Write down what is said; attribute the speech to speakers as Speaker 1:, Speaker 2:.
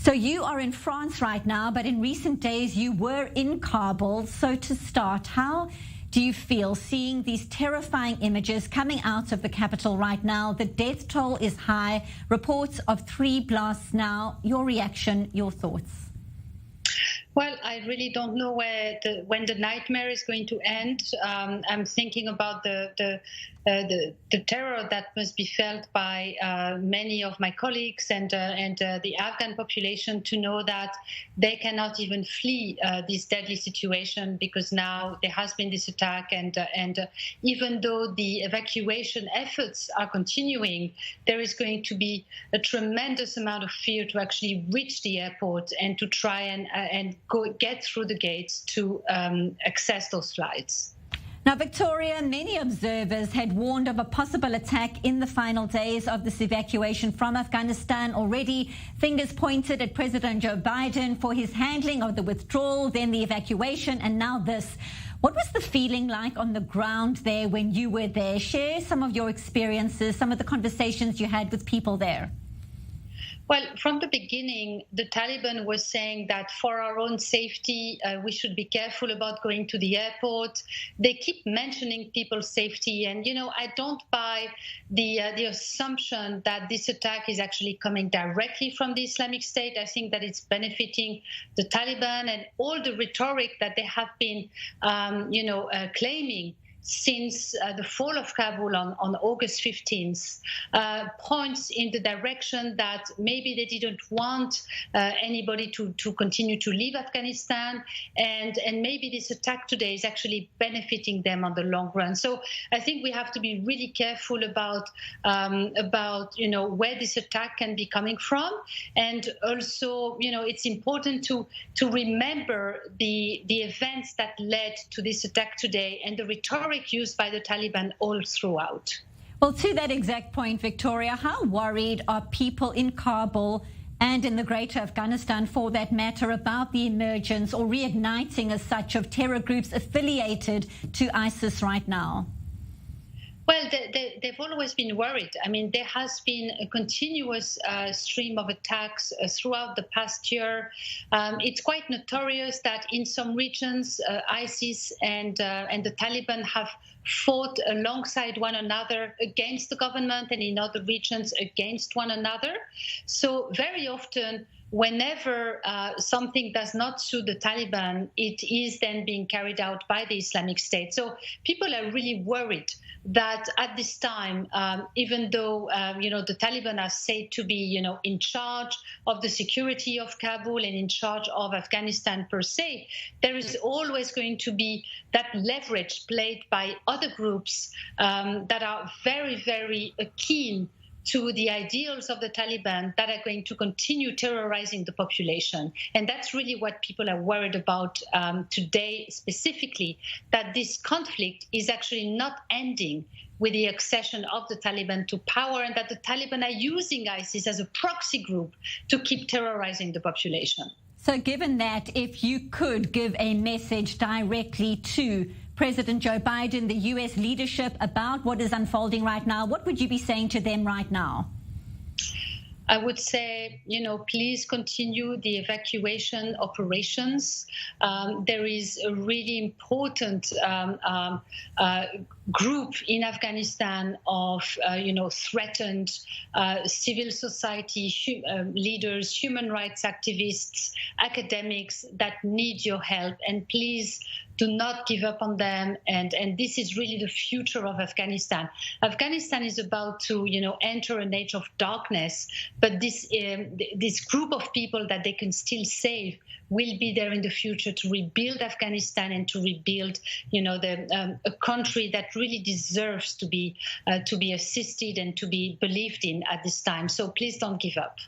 Speaker 1: So you are in France right now, but in recent days you were in Kabul. So to start, how do you feel seeing these terrifying images coming out of the capital right now? The death toll is high, reports of 3 blasts now. Your reaction, your thoughts?
Speaker 2: Well, I really don't know when the nightmare is going to end. I'm thinking about the terror that must be felt by many of my colleagues and the Afghan population to know that they cannot even flee this deadly situation because now there has been this attack, and even though the evacuation efforts are continuing, there is going to be a tremendous amount of fear to actually reach the airport and to try and get through the gates to access those flights.
Speaker 1: Now, Victoria, many observers had warned of a possible attack in the final days of this evacuation from Afghanistan. Already, fingers pointed at President Joe Biden for his handling of the withdrawal, then the evacuation, and now this. What was the feeling like on the ground there when you were there? Share some of your experiences, some of the conversations you had with people there.
Speaker 2: Well, from the beginning, the Taliban was saying that for our own safety, we should be careful about going to the airport. They keep mentioning people's safety. And, you know, I don't buy the assumption that this attack is actually coming directly from the Islamic State. I think that it's benefiting the Taliban, and all the rhetoric that they have been, claiming since the fall of Kabul on August 15th points in the direction that maybe they didn't want anybody to continue to leave Afghanistan, and maybe this attack today is actually benefiting them on the long run. So I think we have to be really careful about where this attack can be coming from, and also it's important to remember the events that led to this attack today and the rhetoric used by the Taliban all throughout.
Speaker 1: Well, to that exact point, Victoria, how worried are people in Kabul and in the greater Afghanistan, for that matter, about the emergence or reigniting as such of terror groups affiliated to ISIS right now?
Speaker 2: Well, they've always been worried. I mean, there has been a continuous stream of attacks throughout the past year. It's quite notorious that in some regions, ISIS and the Taliban have fought alongside one another against the government, and in other regions against one another. So very often, whenever something does not suit the Taliban, it is then being carried out by the Islamic State. So people are really worried that at this time, even though the Taliban are said to be in charge of the security of Kabul and in charge of Afghanistan per se, there is always going to be that leverage played by other groups that are very, very keen to the ideals of the Taliban that are going to continue terrorizing the population. And that's really what people are worried about today specifically, that this conflict is actually not ending with the accession of the Taliban to power, and that the Taliban are using ISIS as a proxy group to keep terrorizing the population.
Speaker 1: So given that, if you could give a message directly to President Joe Biden, the U.S. leadership, about what is unfolding right now, what would you be saying to them right now?
Speaker 2: I would say, please continue the evacuation operations. There is a really important group in Afghanistan of, threatened civil society leaders, human rights activists, academics that need your help. And please do not give up on them. And this is really the future of Afghanistan. Afghanistan is about to, enter an age of darkness, but this group of people that they can still save will be there in the future to rebuild Afghanistan and to rebuild, a country that really deserves to be assisted and to be believed in at this time. So please don't give up.